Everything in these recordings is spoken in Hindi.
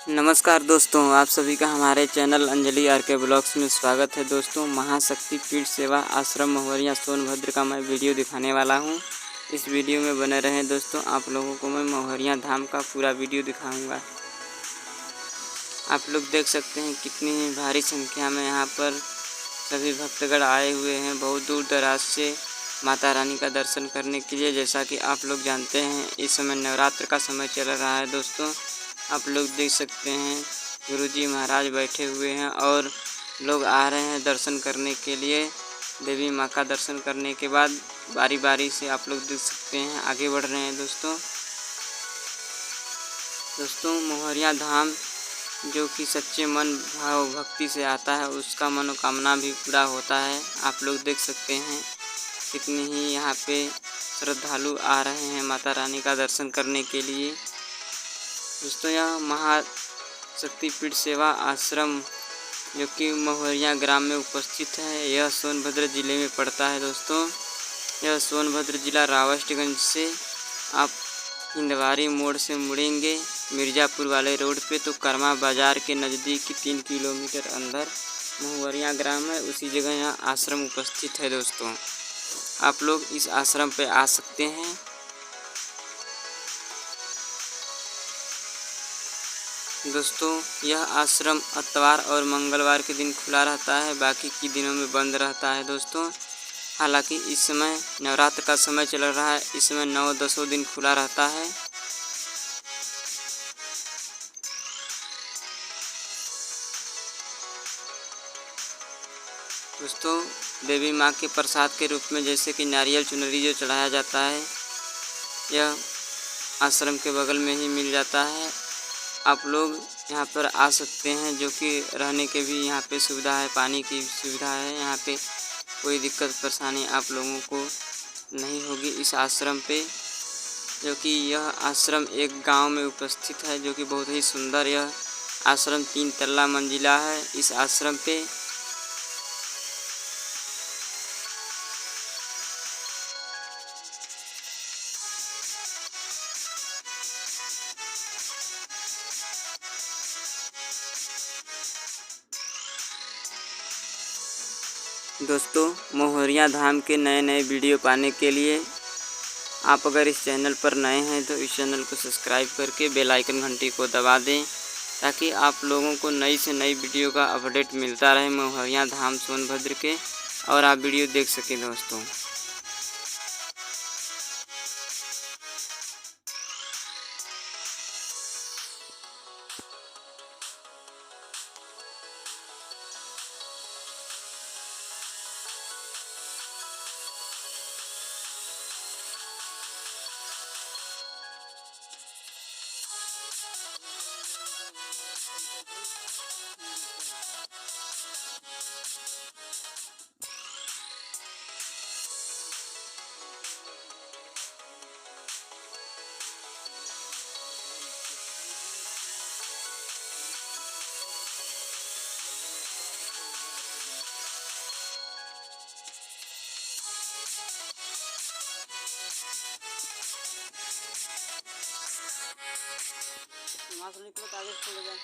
नमस्कार दोस्तों, आप सभी का हमारे चैनल अंजलि आर के ब्लॉग्स में स्वागत है। दोस्तों, महाशक्ति पीठ सेवा आश्रम महुरिया सोनभद्र का मैं वीडियो दिखाने वाला हूं। इस वीडियो में बने रहें दोस्तों। आप लोगों को मैं महुरिया धाम का पूरा वीडियो दिखाऊंगा। आप लोग देख सकते हैं कितनी ही भारी संख्या में यहाँ पर सभी भक्तगण आए हुए हैं, बहुत दूर दराज से माता रानी का दर्शन करने के लिए। जैसा कि आप लोग जानते हैं, इस समय नवरात्र का समय चल रहा है। दोस्तों, आप लोग देख सकते हैं गुरुजी महाराज बैठे हुए हैं और लोग आ रहे हैं दर्शन करने के लिए। देवी माँ का दर्शन करने के बाद बारी बारी से आप लोग देख सकते हैं आगे बढ़ रहे हैं। दोस्तों महुरिया धाम जो कि सच्चे मन भाव भक्ति से आता है, उसका मनोकामना भी पूरा होता है। आप लोग देख सकते हैं कितनी ही यहाँ पे श्रद्धालु आ रहे हैं माता रानी का दर्शन करने के लिए। दोस्तों, यह महाशक्ति पीठ सेवा आश्रम जो कि महुरिया ग्राम में उपस्थित है, यह सोनभद्र ज़िले में पड़ता है। दोस्तों, यह सोनभद्र ज़िला रावस्टगंज से आप हिंदवारी मोड़ से मुड़ेंगे मिर्ज़ापुर वाले रोड पे तो करमा बाज़ार के नज़दीक 3 किलोमीटर अंदर महुरिया ग्राम है। उसी जगह यहाँ आश्रम उपस्थित है। दोस्तों, आप लोग इस आश्रम पे आ सकते हैं। दोस्तों, यह आश्रम इतवार और मंगलवार के दिन खुला रहता है, बाकी के दिनों में बंद रहता है। दोस्तों, हालांकि इस समय नवरात्र का समय चल रहा है, इस समय 9-10 दिन खुला रहता है। दोस्तों, देवी माँ के प्रसाद के रूप में जैसे कि नारियल चुनरी जो चढ़ाया जाता है, यह आश्रम के बगल में ही मिल जाता है। आप लोग यहाँ पर आ सकते हैं, जो कि रहने के भी यहाँ पे सुविधा है, पानी की सुविधा है। यहाँ पे कोई दिक्कत परेशानी आप लोगों को नहीं होगी इस आश्रम पे, जो कि यह आश्रम एक गांव में उपस्थित है, जो कि बहुत ही सुंदर यह आश्रम 3 तल्ला मंजिला है। इस आश्रम पे दोस्तों, महुरिया धाम के नए नए वीडियो पाने के लिए आप अगर इस चैनल पर नए हैं तो इस चैनल को सब्सक्राइब करके बेल आइकन घंटी को दबा दें, ताकि आप लोगों को नई से नई वीडियो का अपडेट मिलता रहे महुरिया धाम सोनभद्र के, और आप वीडियो देख सकें। दोस्तों, वहाँ से निकलो तो आगे चले जाए।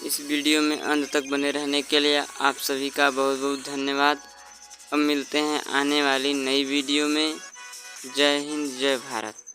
इस वीडियो में अंत तक बने रहने के लिए आप सभी का बहुत बहुत धन्यवाद। अब मिलते हैं आने वाली नई वीडियो में। जय हिंद, जय भारत।